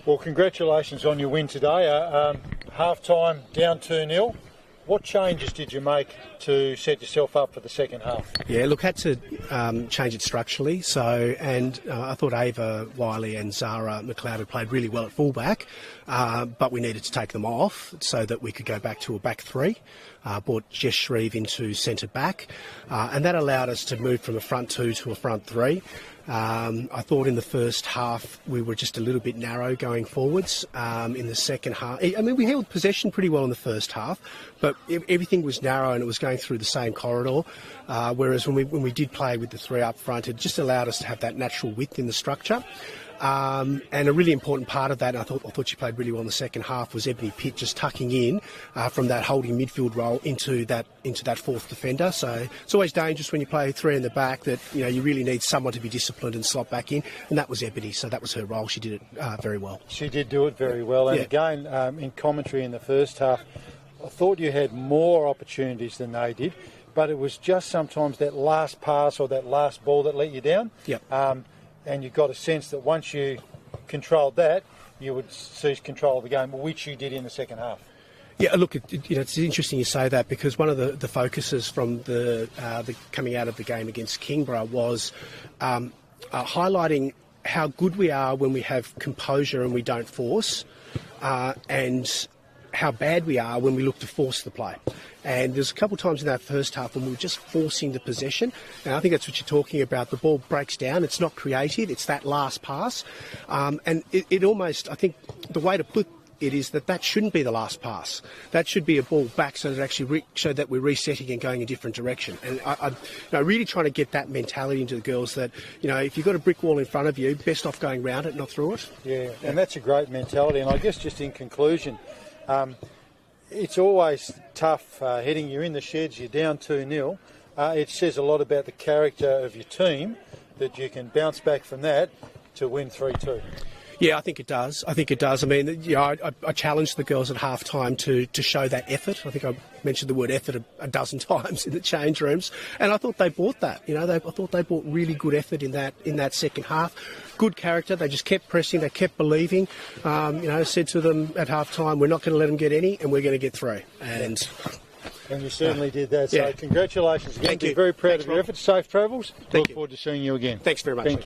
Well, congratulations on your win today. Half-time down 2-0. What changes did you make to set yourself up for the second half? Yeah, look, had to change it structurally. I thought Ava, Wiley and Zara McLeod had played really well at fullback, but we needed to take them off so that we could go back to a back three. Brought Jess Shreve into centre back, and that allowed us to move from a front two to a front three. I thought in the first half we were just a little bit narrow going forwards. In the second half, I mean, we held possession pretty well in the first half, but everything was narrow and it was going through the same corridor. Whereas when we did play with the three up front, it just allowed us to have that natural width in the structure. And a really important part of that, and I thought she played really well in the second half, was Ebony Pitt just tucking in from that holding midfield role into that fourth defender. So it's always dangerous when you play three in the back that you really need someone to be disciplined and slot back in, and that was Ebony. So that was her role. She did it very well. She did do it very well, and yeah. Again in commentary in the first half, I thought you had more opportunities than they did, but it was just sometimes that last pass or that last ball that let you down. Yep. And you got a sense that once you controlled that, you would seize control of the game, which you did in the second half. Yeah, look, it's interesting you say that, because one of the focuses from the coming out of the game against Kingborough was highlighting how good we are when we have composure and we don't force, and how bad we are when we look to force the play. And there's a couple of times in that first half when we were just forcing the possession. And I think that's what you're talking about. The ball breaks down. It's not creative. It's that last pass. And it almost, I think the way to put it is that shouldn't be the last pass. That should be a ball back so that actually so that we're resetting and going a different direction. And I'm really trying to get that mentality into the girls that, if you've got a brick wall in front of you, best off going round it, not through it. Yeah, and that's a great mentality. And I guess just in conclusion, it's always tough heading. You're in the sheds, you're down 2-0. It says a lot about the character of your team that you can bounce back from that to win 3-2. Yeah, I think it does. I mean, I challenged the girls at half-time to show that effort. I think I mentioned the word effort a dozen times in the change rooms, and I thought they brought that. I thought they brought really good effort in that second half. Good character. They just kept pressing. They kept believing. I said to them at half-time, we're not going to let them get any, and we're going to get 3. And you certainly did that. So yeah. Congratulations again. Thank you. Very proud Thanks, of your Rob. efforts. Safe travels. Thank Look forward to seeing you again. Thanks very much.